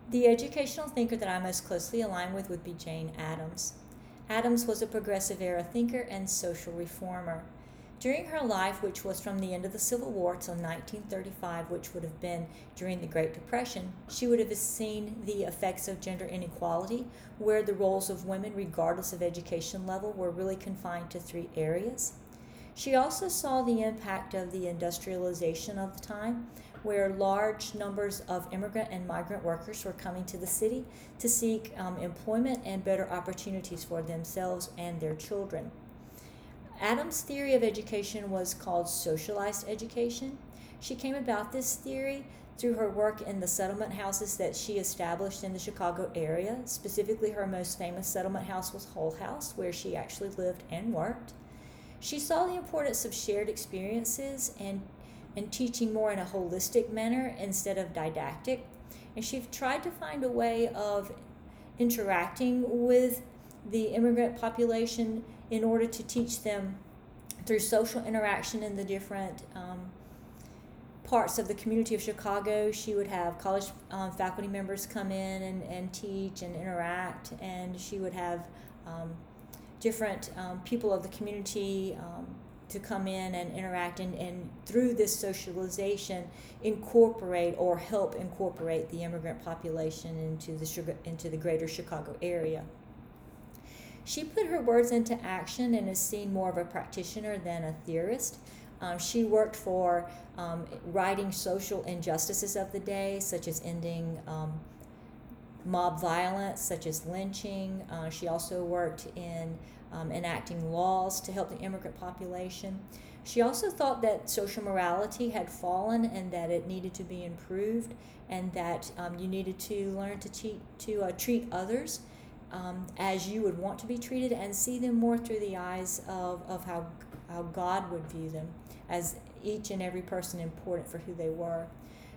The educational thinker that I most closely align with would be Jane Addams. Addams was a progressive era thinker and social reformer. During her life, which was from the end of the Civil War till 1935, which would have been during the Great Depression, she would have seen the effects of gender inequality, where the roles of women, regardless of education level, were really confined to three areas. She also saw the impact of the industrialization of the time, where large numbers of immigrant and migrant workers were coming to the city to seek employment and better opportunities for themselves and their children. Addams' theory of education was called socialized education. She came about this theory through her work in the settlement houses that she established in the Chicago area. Specifically, her most famous settlement house was Hull House, where she actually lived and worked. She saw the importance of shared experiences and teaching more in a holistic manner instead of didactic. And she tried to find a way of interacting with the immigrant population in order to teach them through social interaction in the different parts of the community of Chicago. She would have college faculty members come in and teach and interact, and she would have different people of the community to come in and interact, and through this socialization incorporate or help incorporate the immigrant population into the greater Chicago area. She put her words into action and is seen more of a practitioner than a theorist. She worked for righting social injustices of the day, such as ending mob violence, such as lynching. She also worked in enacting laws to help the immigrant population. She also thought that social morality had fallen and that it needed to be improved, and that you needed to learn to treat others as you would want to be treated, and see them more through the eyes of how God would view them, as each and every person important for who they were.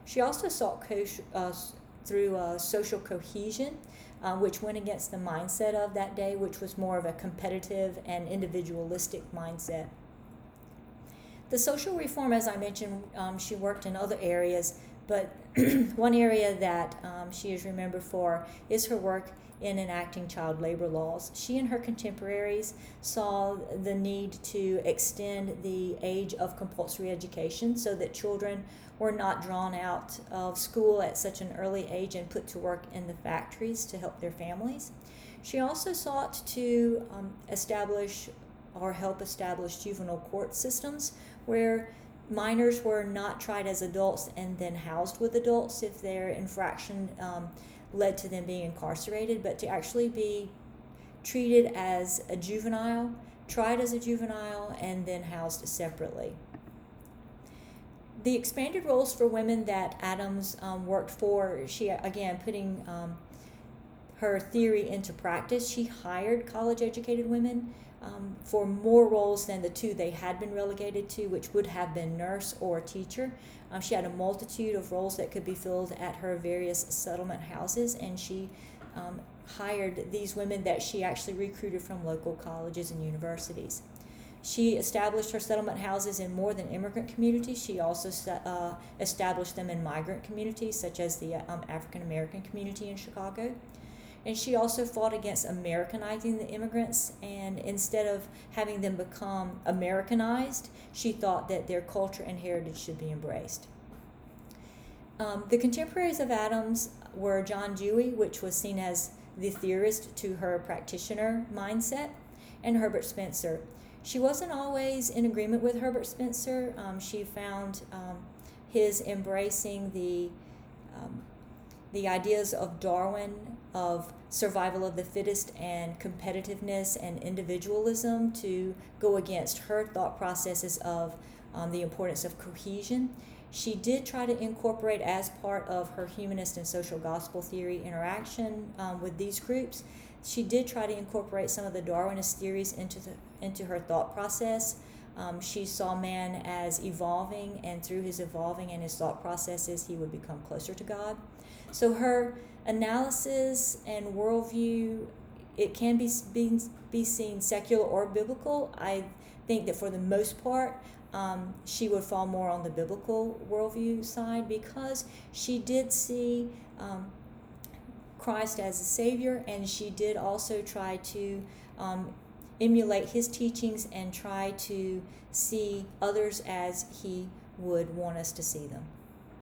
She also sought through social cohesion, which went against the mindset of that day, which was more of a competitive and individualistic mindset. The social reform, as I mentioned, she worked in other areas, but one area that she is remembered for is her work in enacting child labor laws. She and her contemporaries saw the need to extend the age of compulsory education so that children were not drawn out of school at such an early age and put to work in the factories to help their families. She also sought to help establish juvenile court systems where minors were not tried as adults and then housed with adults if their infraction led to them being incarcerated, but to actually be treated as a juvenile, tried as a juvenile, and then housed separately. The expanded roles for women that Addams worked for, she, again, putting her theory into practice, she hired college-educated women for more roles than the two they had been relegated to, which would have been nurse or teacher. She had a multitude of roles that could be filled at her various settlement houses, and she hired these women that she actually recruited from local colleges and universities. She established her settlement houses in more than immigrant communities. She also established them in migrant communities, such as the African American community in Chicago. And she also fought against Americanizing the immigrants, and instead of having them become Americanized, she thought that their culture and heritage should be embraced. The contemporaries of Addams were John Dewey, which was seen as the theorist to her practitioner mindset, and Herbert Spencer. She wasn't always in agreement with Herbert Spencer. She found his embracing the ideas of Darwin, of survival of the fittest and competitiveness and individualism, to go against her thought processes of the importance of cohesion. She did try to incorporate, as part of her humanist and social gospel theory interaction with these groups, she did try to incorporate some of the Darwinist theories into her thought process. She saw man as evolving, and through his evolving and his thought processes, he would become closer to God. So her analysis and worldview, it can be seen secular or biblical. I think that for the most part, she would fall more on the biblical worldview side, because she did see Christ as a Savior, and she did also try to emulate his teachings and try to see others as he would want us to see them.